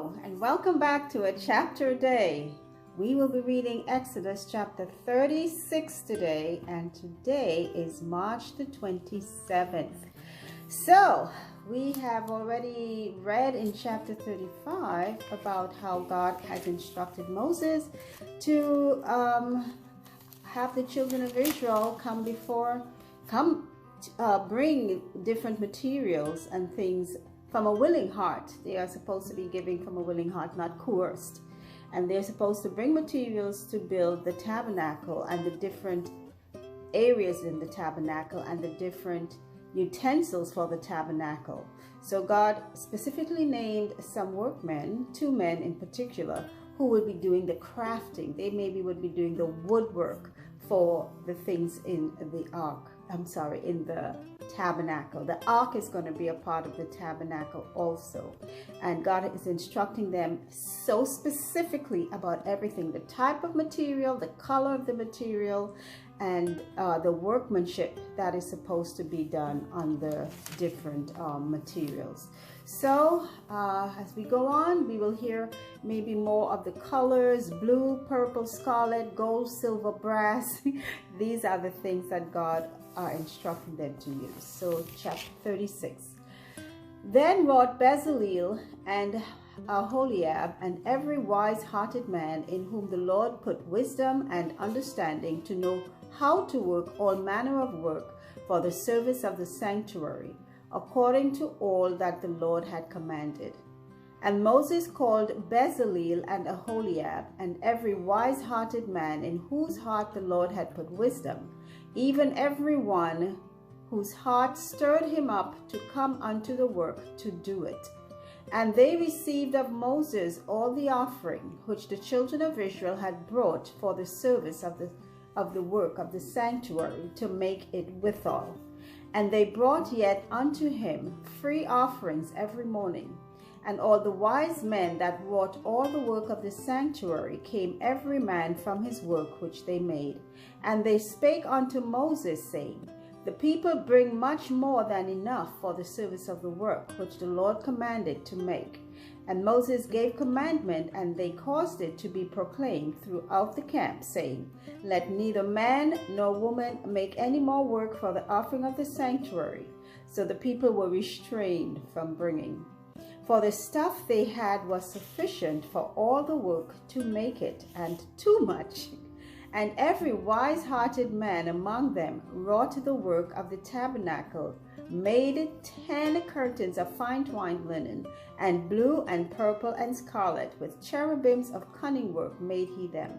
Hello, and welcome back to A Chapter a Day. We will be reading Exodus chapter 36 today, and today is March the 27th. So, we have already read in chapter 35 about how God has instructed Moses to have the children of Israel bring different materials and things from a willing heart. They are supposed to be giving from a willing heart, not coerced. And they're supposed to bring materials to build the tabernacle and the different areas in the tabernacle and the different utensils for the tabernacle. So God specifically named some workmen, 2 men in particular, who would be doing the crafting. They maybe would be doing the woodwork for the things in the ark. In the tabernacle. The ark is going to be a part of the tabernacle also. And God is instructing them so specifically about everything, the type of material, the color of the material, and the workmanship that is supposed to be done on the different materials. So as we go on, we will hear maybe more of the colors: blue, purple, scarlet, gold, silver, brass. These are the things that God are instructing them to use. So chapter 36. Then wrought Bezaleel and Aholiab and every wise-hearted man in whom the Lord put wisdom and understanding to know how to work all manner of work for the service of the sanctuary, according to all that the Lord had commanded. And Moses called Bezaleel and Aholiab and every wise-hearted man in whose heart the Lord had put wisdom, even every one whose heart stirred him up to come unto the work to do it. And they received of Moses all the offering which the children of Israel had brought for the service of the work of the sanctuary, to make it withal. And they brought yet unto him free offerings every morning. And all the wise men that wrought all the work of the sanctuary came every man from his work which they made. And they spake unto Moses, saying, The people bring much more than enough for the service of the work which the Lord commanded to make. And Moses gave commandment, and they caused it to be proclaimed throughout the camp, saying, Let neither man nor woman make any more work for the offering of the sanctuary. So the people were restrained from bringing. For the stuff they had was sufficient for all the work to make it, and too much. And every wise-hearted man among them wrought the work of the tabernacle, made 10 curtains of fine twined linen, and blue and purple and scarlet, with cherubims of cunning work made he them.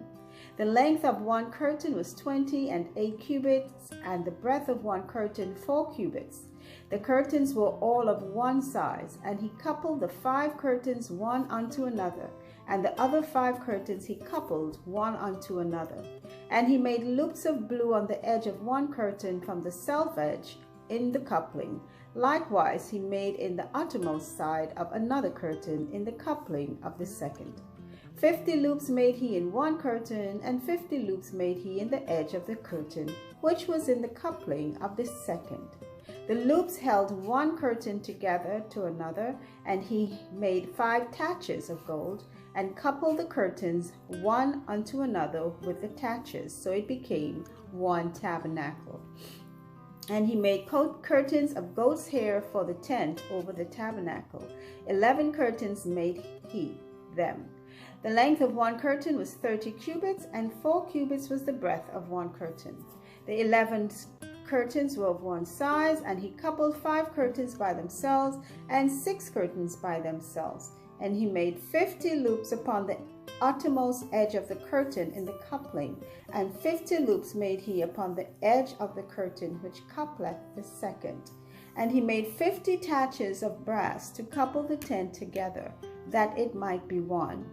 The length of one curtain was 28 cubits, and the breadth of one curtain 4 cubits. The curtains were all of one size, and he coupled the 5 curtains one unto another, and the other 5 curtains he coupled one unto another. And he made loops of blue on the edge of one curtain from the self edge in the coupling. Likewise he made in the uttermost side of another curtain in the coupling of the second. 50 loops made he in one curtain, and 50 loops made he in the edge of the curtain, which was in the coupling of the second. The loops held one curtain together to another, and he made 5 taches of gold, and coupled the curtains one unto another with the taches, so it became one tabernacle. And he made curtains of goat's hair for the tent over the tabernacle. 11 curtains made he them. The length of one curtain was 30 cubits, and 4 cubits was the breadth of one curtain. The 11 curtains were of one size, and he coupled 5 curtains by themselves, and 6 curtains by themselves. And he made 50 loops upon the uttermost edge of the curtain in the coupling, and 50 loops made he upon the edge of the curtain which coupleth the second. And he made 50 taches of brass to couple the tent together, that it might be one.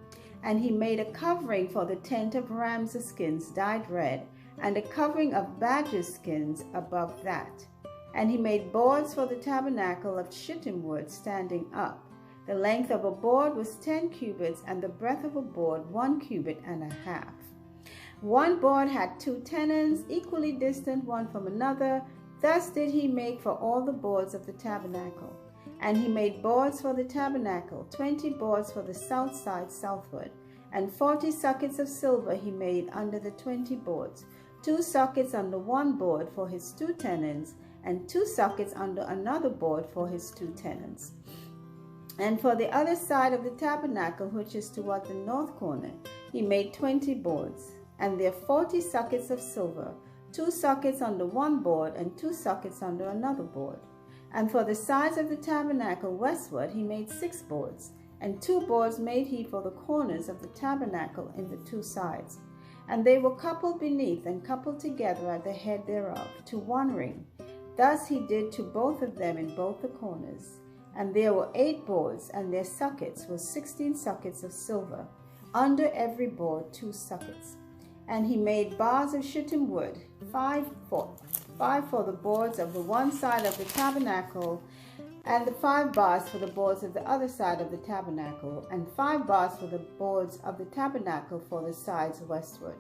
And he made a covering for the tent of rams' skins dyed red, and a covering of badgers' skins above that. And he made boards for the tabernacle of shittim wood standing up. The length of a board was 10 cubits, and the breadth of a board 1 cubit and a half. One board had 2 tenons, equally distant one from another. Thus did he make for all the boards of the tabernacle. And he made boards for the tabernacle, 20 boards for the south side southward, and 40 sockets of silver he made under the 20 boards, 2 sockets under one board for his 2 tenons, and 2 sockets under another board for his 2 tenons. And for the other side of the tabernacle, which is toward the north corner, he made 20 boards, and there 40 sockets of silver, 2 sockets under one board, and 2 sockets under another board. And for the sides of the tabernacle westward, he made 6 boards, and 2 boards made he for the corners of the tabernacle in the 2 sides. And they were coupled beneath and coupled together at the head thereof to one ring. Thus he did to both of them in both the corners. And there were 8 boards, and their sockets were 16 sockets of silver, under every board 2 sockets. And he made bars of shittim wood, 5 for the boards of the one side of the tabernacle, and the 5 bars for the boards of the other side of the tabernacle, and 5 bars for the boards of the tabernacle for the sides westward.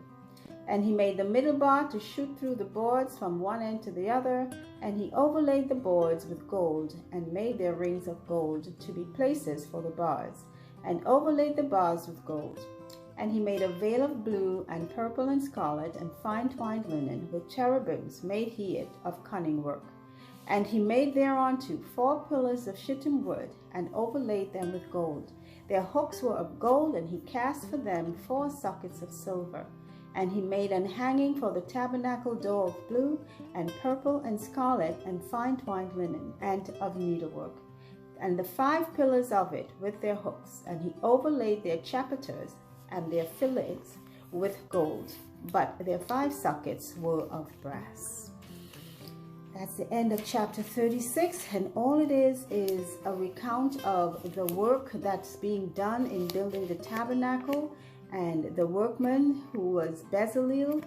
And he made the middle bar to shoot through the boards from one end to the other, and he overlaid the boards with gold, and made their rings of gold to be places for the bars, and overlaid the bars with gold. And he made a veil of blue and purple and scarlet and fine twined linen, with cherubims made he it of cunning work. And he made thereunto 4 pillars of shittim wood, and overlaid them with gold. Their hooks were of gold, and he cast for them 4 sockets of silver. And he made an hanging for the tabernacle door of blue and purple and scarlet and fine twined linen, and of needlework, and the 5 pillars of it with their hooks. And he overlaid their chapiters and their fillets with gold, but their 5 sockets were of brass. That's the end of chapter 36, and all it is a recount of the work that's being done in building the tabernacle, and the workmen who was Bezalel,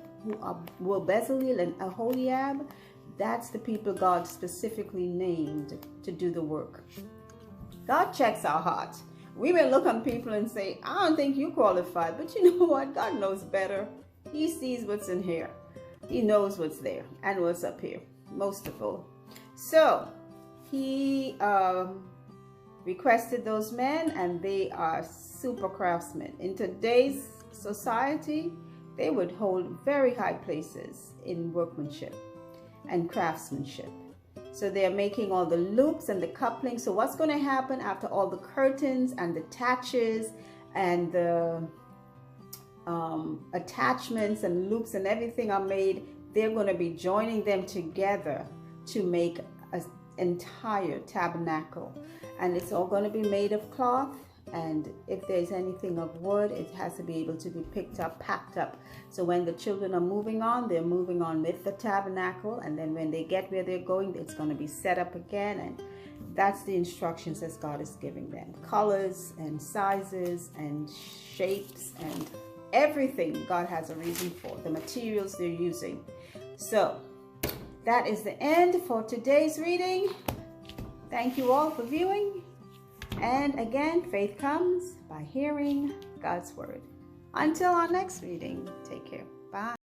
were Bezalel and Aholiab. That's the people God specifically named to do the work. God checks our heart. We may look on people and say, I don't think you qualified, but you know what? God knows better. He sees what's in here. He knows what's there and what's up here, most of all. So he requested those men, and they are super craftsmen. In today's society, they would hold very high places in workmanship and craftsmanship. So they're making all the loops and the couplings. So what's going to happen after all the curtains and the taches and the attachments and loops and everything are made, they're going to be joining them together to make an entire tabernacle. And it's all going to be made of cloth, and if there's anything of wood, it has to be able to be picked up, packed up. So when the children are moving on, they're moving on with the tabernacle, and then when they get where they're going, it's going to be set up again. And that's the instructions that God is giving them. Colors and sizes and shapes and everything God has a reason for, the materials they're using. So that is the end for today's reading. Thank you all for viewing. And again, faith comes by hearing God's word. Until our next reading, take care. Bye.